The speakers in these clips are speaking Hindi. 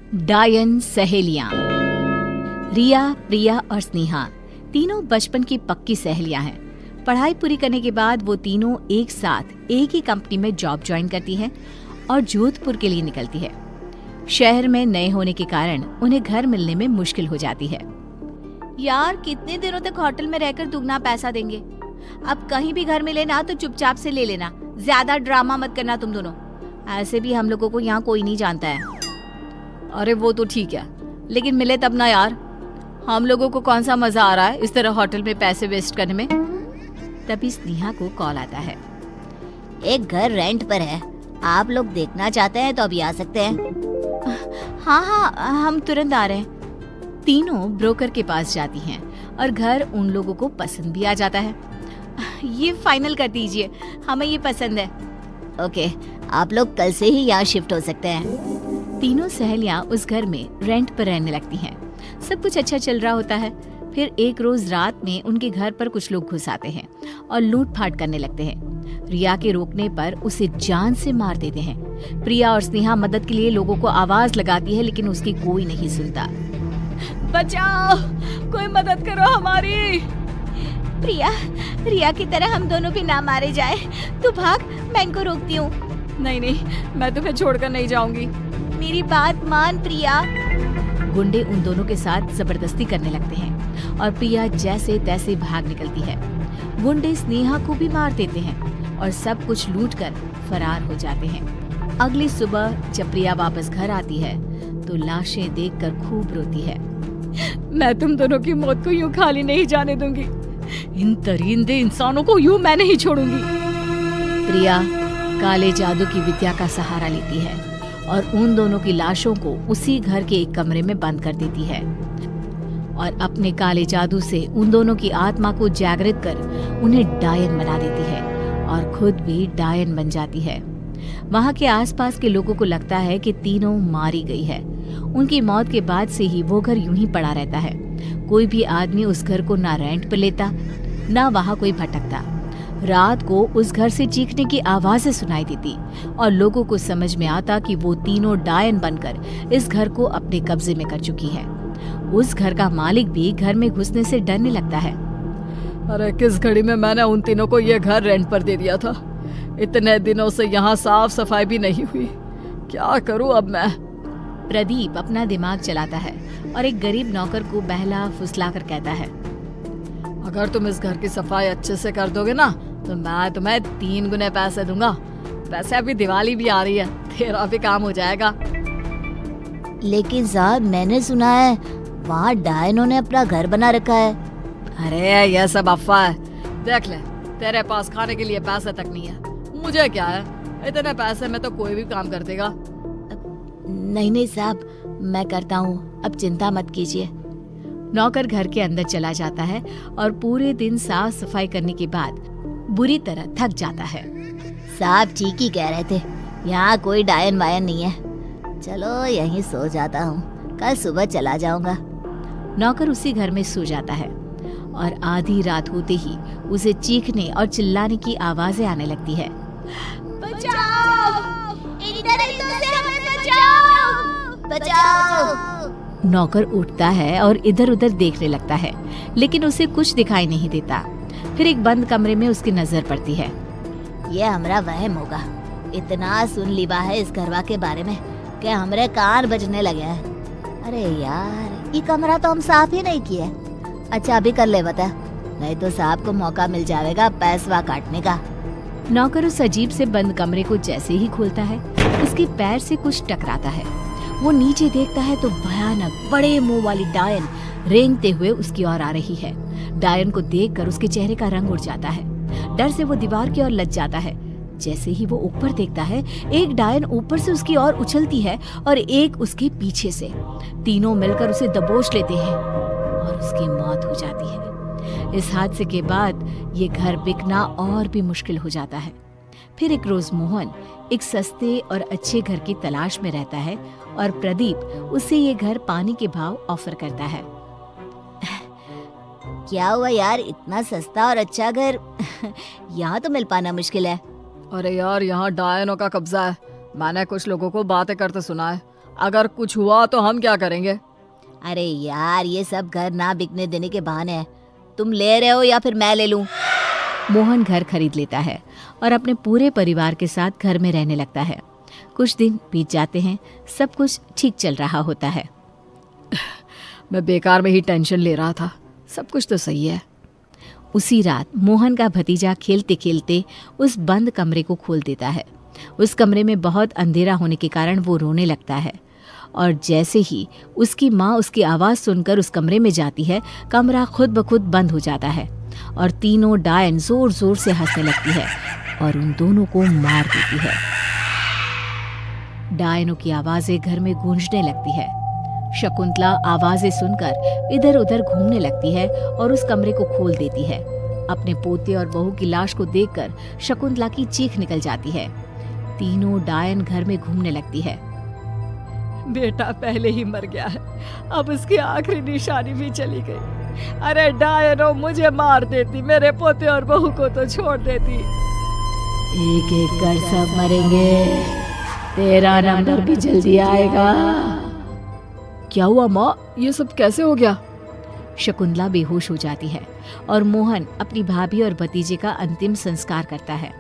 डायन सहेलियां। रिया, प्रिया और स्नेहा तीनों बचपन की पक्की सहेलियां हैं। पढ़ाई पूरी करने के बाद वो तीनों एक साथ एक ही कंपनी में जॉब ज्वाइन करती हैं और जोधपुर के लिए निकलती है। शहर में नए होने के कारण उन्हें घर मिलने में मुश्किल हो जाती है। यार, कितने दिनों तक होटल में रहकर दुगना पैसा देंगे? अब कहीं भी घर मिले ना तो चुपचाप से ले लेना, ज्यादा ड्रामा मत करना तुम दोनों। ऐसे भी हम लोगों को यहाँ कोई नहीं जानता है। अरे वो तो ठीक है, लेकिन मिले तब ना यार। हम लोगों को कौन सा मजा आ रहा है इस तरह होटल में पैसे वेस्ट करने में। तभी स्नेहा को कॉल आता है। एक घर रेंट पर है, आप लोग देखना चाहते हैं तो अभी आ सकते हैं। हाँ, हम तुरंत आ रहे हैं। तीनों ब्रोकर के पास जाती हैं और घर उन लोगों को पसंद भी आ जाता है। ये फाइनल कर दीजिए, हमें ये पसंद है। ओके, आप लोग कल से ही यहाँ शिफ्ट हो सकते हैं। तीनों सहेलियां उस घर में रेंट पर रहने लगती हैं। सब कुछ अच्छा चल रहा होता है। फिर एक रोज रात में उनके घर पर कुछ लोग घुस आते हैं और लूटपाट करने लगते हैं। रिया के रोकने पर उसे जान से मार देते हैं। प्रिया और स्नेहा मदद के लिए लोगों को आवाज लगाती है, लेकिन उसकी कोई नहीं सुनता। बचाओ, कोई मदद करो हमारी। प्रिया, रिया की तरह हम दोनों भी ना मारे जाए। तू भाग, मैं इनको रोकती हूँ। नहीं, मैं तुम्हें छोड़कर नहीं जाऊंगी। मेरी बात मान प्रिया। गुंडे उन दोनों के साथ जबरदस्ती करने लगते हैं और प्रिया जैसे तैसे भाग निकलती है। गुंडे स्नेहा को भी मार देते हैं और सब कुछ लूटकर फरार हो जाते हैं। अगली सुबह जब प्रिया वापस घर आती है तो लाशें देखकर खूब रोती है। मैं तुम दोनों की मौत को यूं खाली नहीं जाने दूंगी। इन दरिंदे इंसानों को यूं मैं नहीं छोड़ूंगी। प्रिया काले जादू की विद्या का सहारा लेती है और उन दोनों की लाशों को उसी घर के एक कमरे में बंद कर देती है और अपने काले जादू से उन दोनों की आत्मा को जागृत कर उन्हें डायन बना देती है और खुद भी डायन बन जाती है। वहाँ के आसपास के लोगों को लगता है कि तीनों मारी गई है। उनकी मौत के बाद से ही वो घर यूं ही पड़ा रहता है। कोई भी आदमी उस घर को ना रेंट पर लेता, ना वहाँ कोई भटकता। रात को उस घर से चीखने की आवाजें सुनाई देती और लोगों को समझ में आता कि वो तीनों डायन बनकर इस घर को अपने कब्जे में कर चुकी है। उस घर का मालिक भी घर में घुसने से डरने लगता है। अरे किस घड़ी में मैंने उन तीनों को ये घर रेंट पर दे दिया था। इतने दिनों से यहाँ साफ सफाई भी नहीं हुई। क्या करूँ अब मैं? प्रदीप अपना दिमाग चलाता है और एक गरीब नौकर को बहला फुसला कर कहता है, अगर तुम इस घर की सफाई अच्छे से कर दोगे ना तो मैं तुम्हें 3 गुने पैसे दूंगा। वैसे अभी दिवाली भी आ रही है, तेरा भी काम हो जाएगा। लेकिन साहब, मैंने सुना है वहाँ डायनों ने अपना घर बना रखा है। अरे यह सब अफवाह है। देख ले, तेरे पास खाने के लिए पैसे तक नहीं है। मुझे क्या है, इतने पैसे में तो कोई भी काम कर देगा। नहीं साहब, मैं करता हूँ, अब चिंता मत कीजिए। नौकर घर के अंदर चला जाता है और पूरे दिन साफ सफाई करने के बाद बुरी तरह थक जाता है। साहब ठीक ही कह रहे थे, यहाँ कोई डायन वायन नहीं है। चलो यहीं सो जाता हूँ, कल सुबह चला जाऊंगा। नौकर उसी घर में सो जाता है और आधी रात होते ही उसे चीखने और चिल्लाने की आवाजें आने लगती है। बचाओ! बचाओ! बचाओ! नौकर उठता है और इधर उधर देखने लगता है, लेकिन उसे कुछ दिखाई नहीं देता। फिर एक बंद कमरे में उसकी नजर पड़ती है। ये हमरा वहम होगा। इतना सुन लिबा है इस घरवा के बारे में कि हमरे कान बजने लगे हैं। अरे यार, ये कमरा तो हम साफ ही नहीं किए। अच्छा अभी कर ले बता, नहीं तो साहब को मौका मिल जाएगा पैसवा काटने का। नौकर उस अजीब से बंद कमरे को जैसे ही खोलता है, उसके पैर से कुछ टकराता है। वो नीचे देखता है तो भयानक बड़े मुंह वाली डायन रेंगते हुए उसकी ओर आ रही है। डायन को देखकर उसके चेहरे का रंग उड़ जाता है। डर से वो दीवार की ओर लग जाता है। जैसे ही वो ऊपर देखता है, एक डायन ऊपर से उसकी ओर उछलती है और एक उसके पीछे से। तीनों मिलकर उसे दबोच लेते हैं और उसकी मौत हो जाती है। इस हादसे के बाद ये घर बिकना और भी मुश्किल हो जाता है। फिर एक रोज मोहन एक सस्ते और अच्छे घर की तलाश में रहता है और प्रदीप उसे ये घर पानी के भाव ऑफर करता है। क्या हुआ यार, इतना सस्ता और अच्छा घर यहाँ तो मिल पाना मुश्किल है। अरे यार, यहाँ डायनों का कब्जा है। मैंने कुछ लोगों को बातें करते सुना है। अगर कुछ हुआ तो हम क्या करेंगे? अरे यार, ये सब घर ना बिकने देने के बहाने हैं। तुम ले रहे हो या फिर मैं ले लूं? मोहन घर खरीद लेता है और अपने पूरे परिवार के साथ घर में रहने लगता है। कुछ दिन बीत जाते हैं, सब कुछ ठीक चल रहा होता है। मैं बेकार में ही टेंशन ले रहा था, सब कुछ तो सही है। उसी रात मोहन का भतीजा खेलते खेलते उस बंद कमरे को खोल देता है। उस कमरे में बहुत अंधेरा होने के कारण वो रोने लगता है और जैसे ही उसकी माँ उसकी आवाज़ सुनकर उस कमरे में जाती है, कमरा खुद ब खुद बंद हो जाता है और तीनों डायन जोर जोर से हंसने लगती है और उन दोनों को मार देती है। डायनों की आवाज़ें घर में गूंजने लगती है। शकुंतला आवाज़ें सुनकर इधर उधर घूमने लगती है और उस कमरे को खोल देती है। अपने पोते और बहू की लाश को देखकर शकुंतला की चीख निकल जाती है। तीनों डायन घर में घूमने लगती है। बेटा पहले ही मर गया है, अब उसकी आखिरी निशानी भी चली गई। अरे डायनो, मुझे मार देती, मेरे पोते और बहू को तो छोड़ देती। एक एक कर सब मरेंगे, तेरा नंबर भी जल्दी आएगा। क्या हुआ माँ, ये सब कैसे हो गया? शकुंतला बेहोश हो जाती है और मोहन अपनी भाभी और भतीजे का अंतिम संस्कार करता है।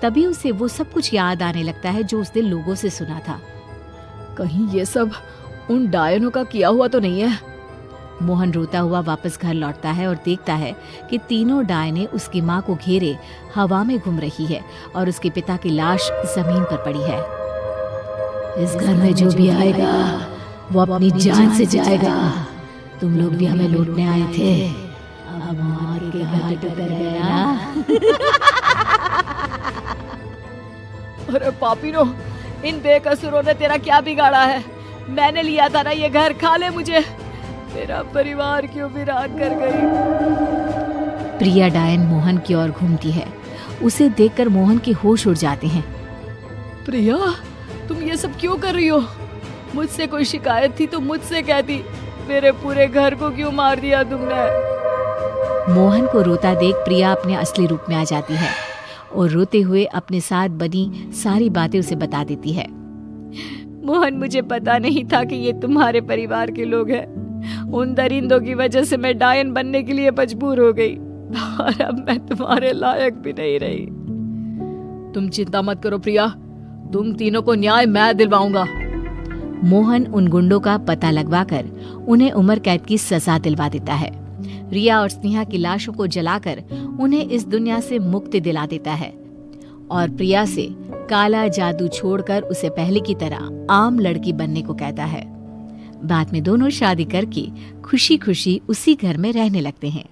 तभी उसे वो सब कुछ याद आने लगता है जो उसने लोगों से सुना था। कहीं ये सब उन डायनों का किया हुआ तो नहीं है? मोहन रोता हुआ वापस घर लौटता है और देखता है कि तीनों डायनें उसकी माँ को घेरे हवा में घूम रही है और उसके पिता की लाश जमीन पर पड़ी है। इस घर में जो भी आएगा वो अपनी जान से जाएगा। तुम लोग भी हमें लूटने आए थे, अब मार के घाट उतर गए ना। अरे पापीनो, इन बेकसूरों ने तेरा क्या बिगाड़ा है? मैंने लिया था ना ये घर, खा ले मुझे। मेरा परिवार क्यों वीरान कर गई? प्रिया डायन मोहन की ओर घूमती है। उसे देखकर मोहन के होश उड़ जाते हैं। प्रिया, तुम ये सब क्यों कर रही हो? मुझसे कोई शिकायत थी तो मुझसे कहती, मेरे पूरे घर को क्यों मार दिया तुमने? मोहन को रोता देख प्रिया अपने असली रूप में आ जाती है और रोते हुए अपने साथ बनी सारी बातें उसे बता देती है। मोहन, मुझे पता नहीं था कि ये तुम्हारे परिवार के लोग हैं। उन दरिंदों की वजह से मैं डायन बनने के लिए मजबूर हो गई और अब मैं तुम्हारे लायक भी नहीं रही। तुम चिंता मत करो प्रिया, तुम तीनों को न्याय मैं दिलवाऊंगा। मोहन उन गुंडों का पता लगवाकर उन्हें उम्र कैद की सजा दिलवा देता है। रिया और स्नेहा की लाशों को जलाकर उन्हें इस दुनिया से मुक्ति दिला देता है और प्रिया से काला जादू छोड़कर उसे पहले की तरह आम लड़की बनने को कहता है। बाद में दोनों शादी करके खुशी खुशी उसी घर में रहने लगते हैं।